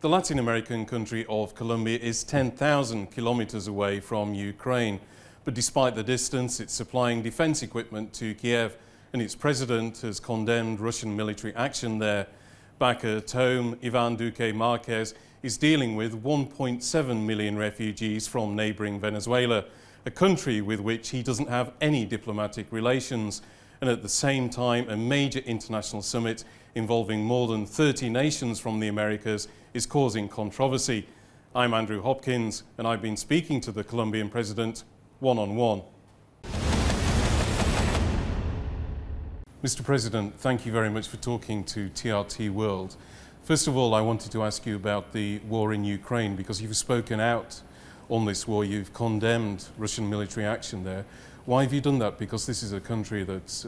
The Latin American country of Colombia is 10,000 kilometers away from Ukraine, but despite the distance, it's supplying defense equipment to Kiev, and its president has condemned Russian military action there. Back at home, Duque Marquez is dealing with 1.7 million refugees from neighboring Venezuela, a country with which he doesn't have any diplomatic relations. And at the same time, a major international summit involving more than 30 nations from the Americas is causing controversy. I'm Andrew Hopkins, and I've been speaking to the Colombian president one-on-one. Mr. President, thank you very much for talking to TRT World. First of all, I wanted to ask you about the war in Ukraine, because you've spoken out on this war. You've condemned Russian military action there. Why have you done that? Because this is a country that's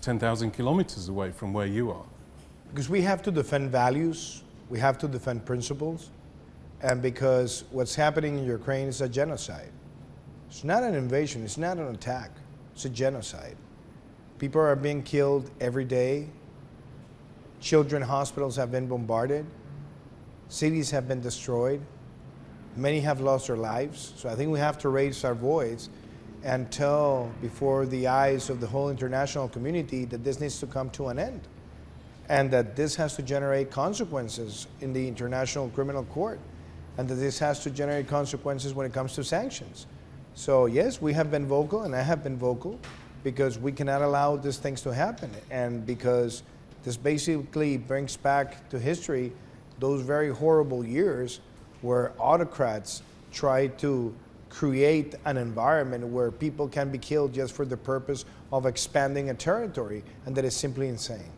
10,000 kilometers away from where you are. Because we have to defend values, we have to defend principles, and because what's happening in Ukraine is a genocide. It's not an invasion, it's not an attack, it's a genocide. People are being killed every day. Children's hospitals have been bombarded. Cities have been destroyed. Many have lost their lives. So I think we have to raise our voice and tell before the eyes of the whole international community that this needs to come to an end, and that this has to generate consequences in the International Criminal Court, and that this has to generate consequences when it comes to sanctions. So yes, we have been vocal, and I have been vocal, because we cannot allow these things to happen, and because this basically brings back to history those very horrible years where autocrats tried to create an environment where people can be killed just for the purpose of expanding a territory, and that is simply insane.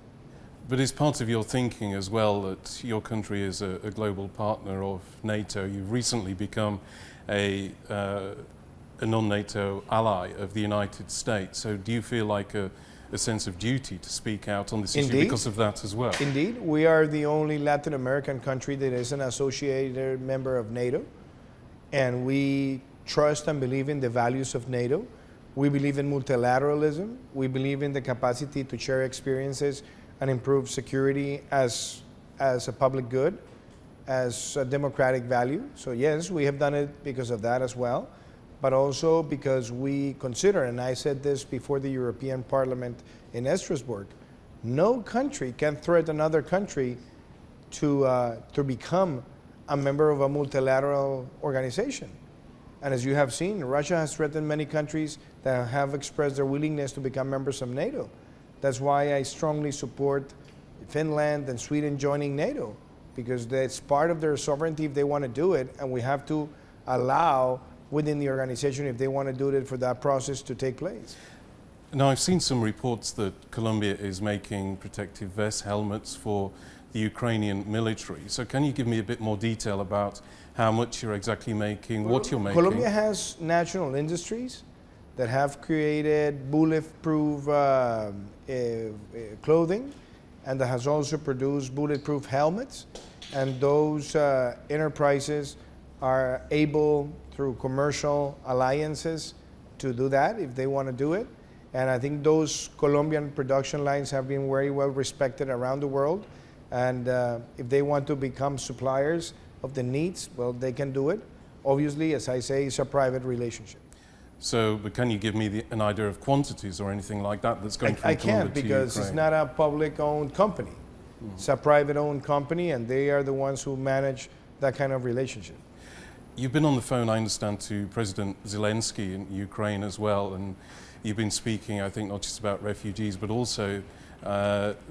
But it's part of your thinking as well that your country is a global partner of NATO. You've recently become a non-NATO ally of the United States. So do you feel like a sense of duty to speak out on this issue because of that as well? Indeed. We are the only Latin American country that is an associated member of NATO, and we trust and believe in the values of NATO. We believe in multilateralism. We believe in the capacity to share experiences and improve security as a public good, as a democratic value. So yes, we have done it because of that as well, but also because we consider, and I said this before the European Parliament in Strasbourg, no country can threaten another country to become a member of a multilateral organization. And as you have seen, Russia has threatened many countries that have expressed their willingness to become members of NATO. That's why I strongly support Finland and Sweden joining NATO, because it's part of their sovereignty if they want to do it, and we have to allow within the organization, if they want to do it, for that process to take place. Now, I've seen some reports that Colombia is making protective vest helmets for the Ukrainian military. So can you give me a bit more detail about how much you're exactly making, what you're making? Colombia has national industries that have created bulletproof clothing, and that has also produced bulletproof helmets. And those enterprises are able, through commercial alliances, to do that if they want to do it. And I think those Colombian production lines have been very well respected around the world. And if they want to become suppliers of the needs, well, they can do it. Obviously, as I say, it's a private relationship. So, but can you give me an idea of quantities or anything like that that's going from I Colombia can't, to because Ukraine? it's not a public-owned company. It's a private-owned company, and they are the ones who manage that kind of relationship. You've been on the phone, I understand, to President Zelensky in Ukraine as well, and you've been speaking, I think, not just about refugees, but also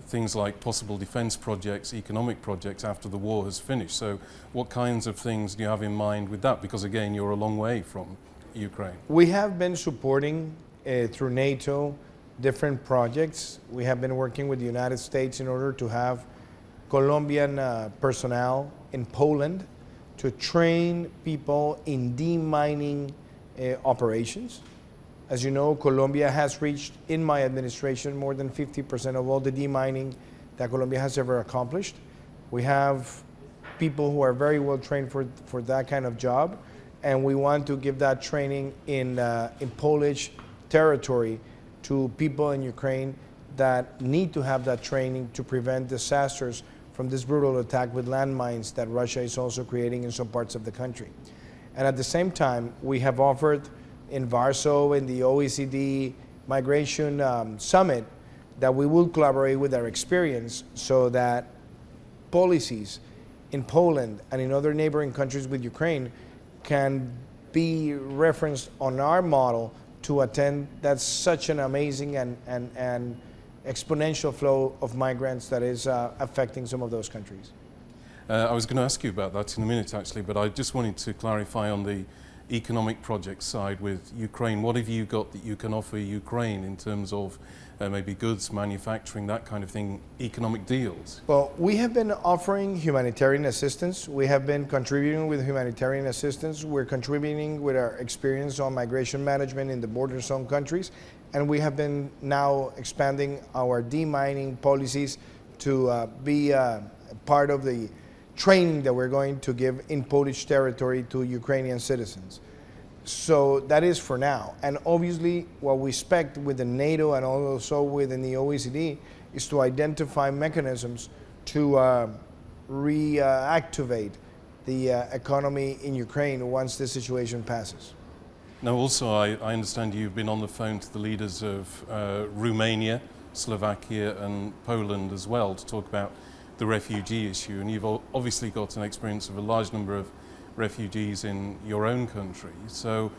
things like possible defense projects, economic projects after the war has finished. So what kinds of things do you have in mind with that? Because again, you're a long way from Ukraine. We have been supporting, through NATO, different projects. We have been working with the United States in order to have Colombian personnel in Poland to train people in demining operations. As you know, Colombia has reached, in my administration, more than 50% of all the demining that Colombia has ever accomplished. We have people who are very well trained for that kind of job, and we want to give that training in Polish territory to people in Ukraine that need to have that training to prevent disasters from this brutal attack with landmines that Russia is also creating in some parts of the country. And at the same time, we have offered in Warsaw, in the OECD Migration Summit, that we will collaborate with our experience so that policies in Poland and in other neighboring countries with Ukraine can be referenced on our model to attend that's such an amazing and exponential flow of migrants that is affecting some of those countries. I was going to ask you about that in a minute actually, but I just wanted to clarify on the economic project side with Ukraine. What have you got that you can offer Ukraine in terms of maybe goods, manufacturing, that kind of thing, economic deals? Well, we have been offering humanitarian assistance. We have been contributing with humanitarian assistance. We're contributing with our experience on migration management in the border zone countries. And we have been now expanding our demining policies to be part of the training that we're going to give in Polish territory to Ukrainian citizens. So that is for now. And obviously what we expect with the NATO and also within the OECD is to identify mechanisms to reactivate the economy in Ukraine once the situation passes. Now also I understand you've been on the phone to the leaders of Romania, Slovakia and Poland as well to talk about the refugee issue, and you've obviously got an experience of a large number of refugees in your own country. So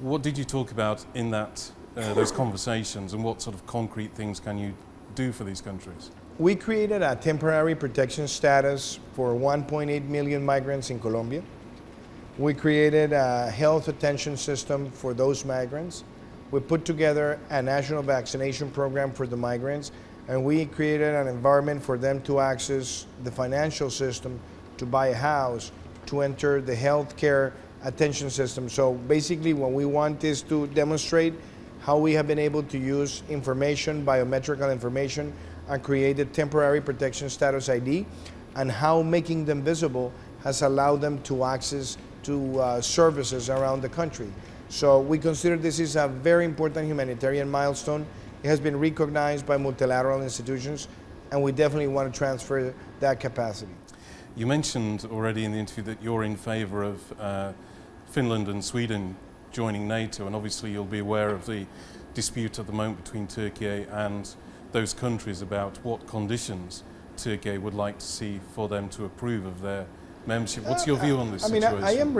what did you talk about in those conversations, and what sort of concrete things can you do for these countries? We created a temporary protection status for 1.8 million migrants in Colombia. We created a health attention system for those migrants. We put together a national vaccination program for the migrants, and we created an environment for them to access the financial system, to buy a house, to enter the healthcare attention system. So basically what we want is to demonstrate how we have been able to use information, biometrical information, and create a temporary protection status ID, and how making them visible has allowed them to access to services around the country. So we consider this is a very important humanitarian milestone. It has been recognized by multilateral institutions, and we definitely want to transfer that capacity. You mentioned already in the interview that you're in favor of Finland and Sweden joining NATO, and obviously you'll be aware of the dispute at the moment between Turkey and those countries about what conditions Turkey would like to see for them to approve of their membership. What's your view on this situation? I am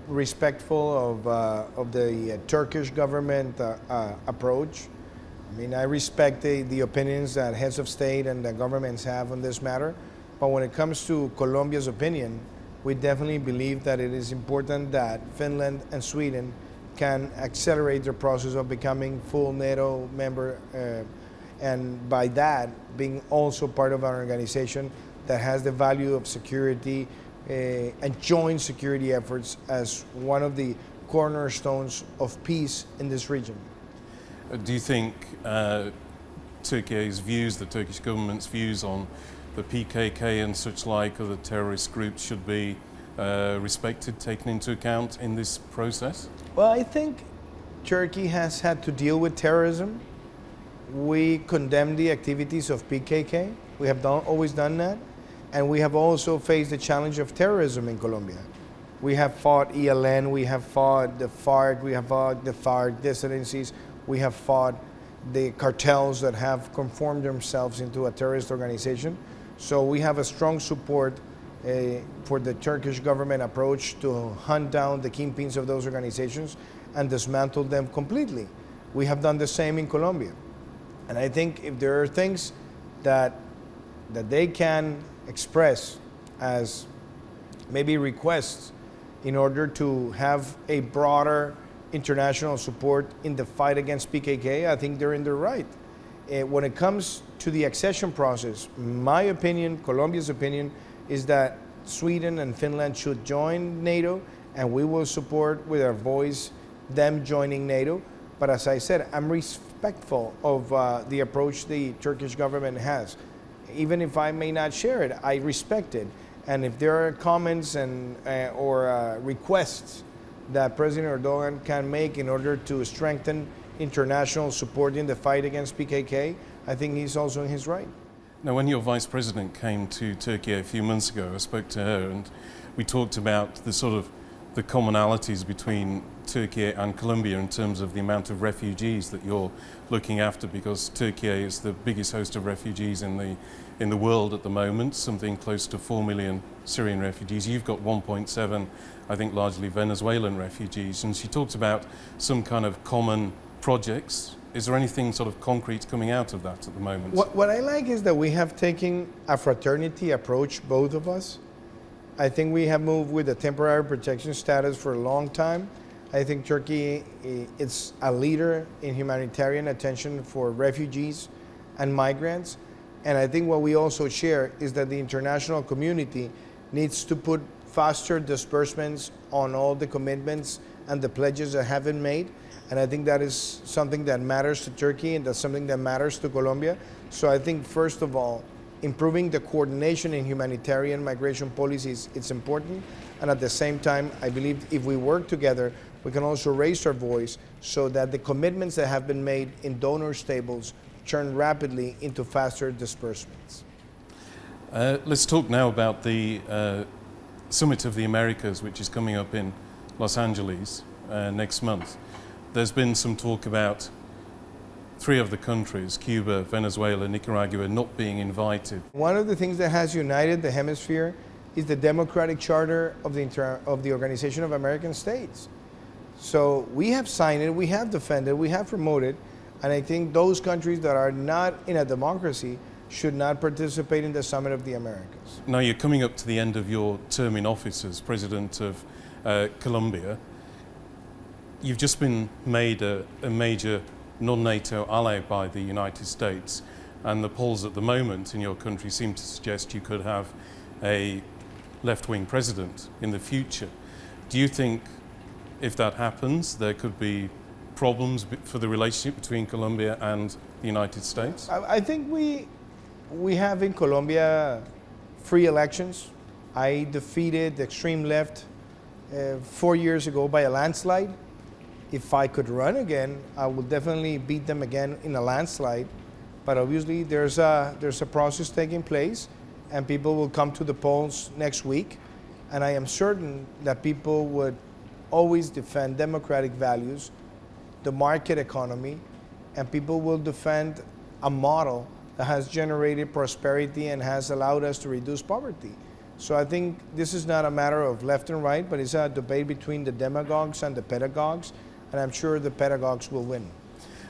respectful of the Turkish government approach. I mean, I respect the opinions that heads of state and the governments have on this matter. But when it comes to Colombia's opinion, we definitely believe that it is important that Finland and Sweden can accelerate their process of becoming full NATO member, and by that being also part of an organization that has the value of security and joint security efforts as one of the cornerstones of peace in this region. Do you think Turkey's views, the Turkish government's views on the PKK and such like other terrorist groups should be respected, taken into account in this process? Well, I think Turkey has had to deal with terrorism. We condemn the activities of PKK. We have always done that. And we have also faced the challenge of terrorism in Colombia. We have fought ELN, we have fought the FARC, we have fought the FARC dissidencies, we have fought the cartels that have conformed themselves into a terrorist organization. So we have a strong support for the Turkish government approach to hunt down the kingpins of those organizations and dismantle them completely. We have done the same in Colombia. And I think if there are things that they can express as maybe requests in order to have a broader international support in the fight against PKK, I think they're in their right. When it comes to the accession process, my opinion, Colombia's opinion, is that Sweden and Finland should join NATO, and we will support with our voice them joining NATO. But as I said, I'm respectful of the approach the Turkish government has. Even if I may not share it, I respect it. And if there are comments and or requests that President Erdogan can make in order to strengthen international support in the fight against PKK, I think he's also in his right. Now, when your vice president came to Turkey a few months ago, I spoke to her and we talked about the commonalities between Turkey and Colombia in terms of the amount of refugees that you're looking after, because Turkey is the biggest host of refugees in the world at the moment, something close to 4 million Syrian refugees. You've got 1.7, I think largely Venezuelan refugees. And she talked about some kind of common projects. Is there anything sort of concrete coming out of that at the moment? What I like is that we have taken a fraternity approach, both of us. I think we have moved with a temporary protection status for a long time. I think Turkey is a leader in humanitarian attention for refugees and migrants. And I think what we also share is that the international community needs to put faster disbursements on all the commitments and the pledges that have been made. And I think that is something that matters to Turkey, and that's something that matters to Colombia. So I think, first of all, improving the coordination in humanitarian migration policies, it's important. And at the same time, I believe if we work together, we can also raise our voice so that the commitments that have been made in donor tables turn rapidly into faster disbursements. Let's talk now about the Summit of the Americas, which is coming up in Los Angeles next month. There's been some talk about 3 of the countries, Cuba, Venezuela, Nicaragua, not being invited. One of the things that has united the hemisphere is the democratic charter of the Organization of American States. So we have signed it, we have defended, we have promoted, and I think those countries that are not in a democracy should not participate in the Summit of the Americas. Now you're coming up to the end of your term in office as President of Colombia. You've just been made a major non-NATO ally by the United States, and the polls at the moment in your country seem to suggest you could have a left-wing president in the future. Do you think if that happens, there could be problems for the relationship between Colombia and the United States? I think we have in Colombia free elections. I defeated the extreme left 4 years ago by a landslide. If I could run again, I would definitely beat them again in a landslide. But obviously there's a process taking place, and people will come to the polls next week. And I am certain that people would always defend democratic values, the market economy, and people will defend a model that has generated prosperity and has allowed us to reduce poverty. So I think this is not a matter of left and right, but it's a debate between the demagogues and the pedagogues, and I'm sure the pedagogues will win.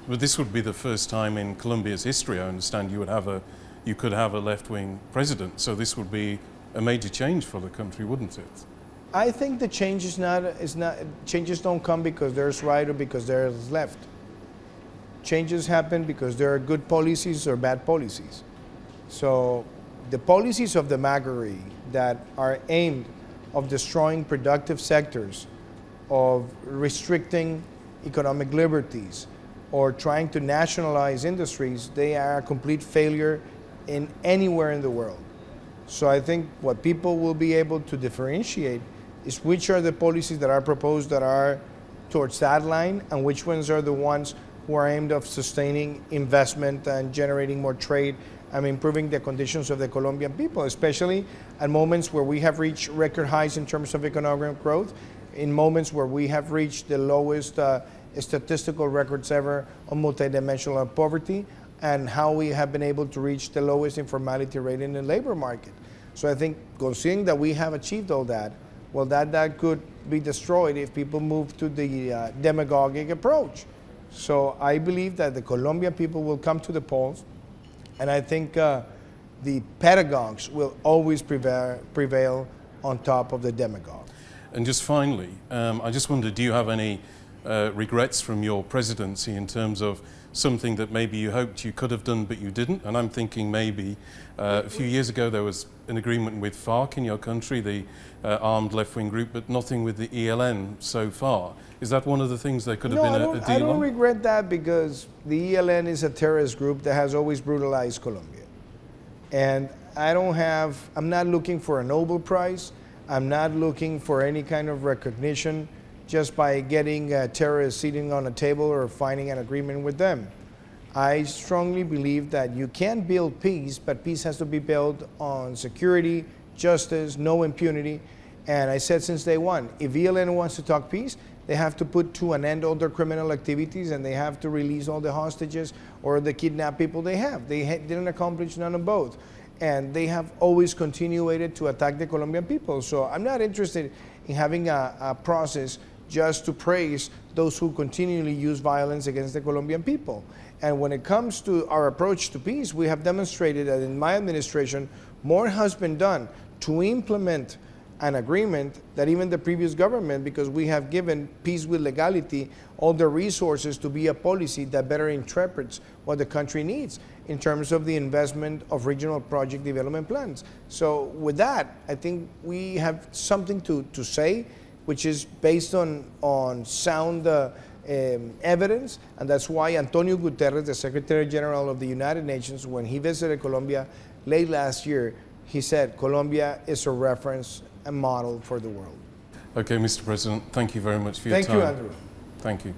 But this would be the first time in Colombia's history, I understand, you could have a left-wing president. So this would be a major change for the country, wouldn't it? I think the change changes don't come because there's right or because there's left. Changes happen because there are good policies or bad policies. So the policies of the demagoguery that are aimed of destroying productive sectors, of restricting economic liberties, or trying to nationalize industries, they are a complete failure in anywhere in the world. So I think what people will be able to differentiate is which are the policies that are proposed that are towards that line, and which ones are the ones who are aimed of sustaining investment and generating more trade and improving the conditions of the Colombian people, especially at moments where we have reached record highs in terms of economic growth, in moments where we have reached the lowest statistical records ever on multidimensional poverty, and how we have been able to reach the lowest informality rate in the labor market. So I think, considering that we have achieved all that, well, that could be destroyed if people move to the demagogic approach. So I believe that the Colombian people will come to the polls, and I think the pedagogues will always prevail on top of the demagogue. And just finally, I just wondered, do you have any regrets from your presidency in terms of something that maybe you hoped you could have done but you didn't? And I'm thinking maybe a few years ago there was an agreement with FARC in your country, the armed left-wing group, but nothing with the ELN so far. Is that one of the things there could have been a deal on? I don't regret that, because the ELN is a terrorist group that has always brutalized Colombia. And I'm not looking for a Nobel Prize. I'm not looking for any kind of recognition just by getting terrorists sitting on a table or finding an agreement with them. I strongly believe that you can build peace, but peace has to be built on security, justice, no impunity. And I said since day one, if ELN wants to talk peace, they have to put to an end all their criminal activities, and they have to release all the hostages or the kidnapped people they have. They didn't accomplish none of both. And they have always continued to attack the Colombian people. So I'm not interested in having a process just to praise those who continually use violence against the Colombian people. And when it comes to our approach to peace, we have demonstrated that in my administration, more has been done to implement an agreement that even the previous government, because we have given peace with legality all the resources to be a policy that better interprets what the country needs in terms of the investment of regional project development plans. So with that, I think we have something to say, which is based on sound evidence, and that's why Antonio Guterres, the Secretary General of the United Nations, when he visited Colombia late last year, he said Colombia is a reference and model for the world. Okay, Mr. President, thank you very much for your time. Thank you, Andrew. Thank you.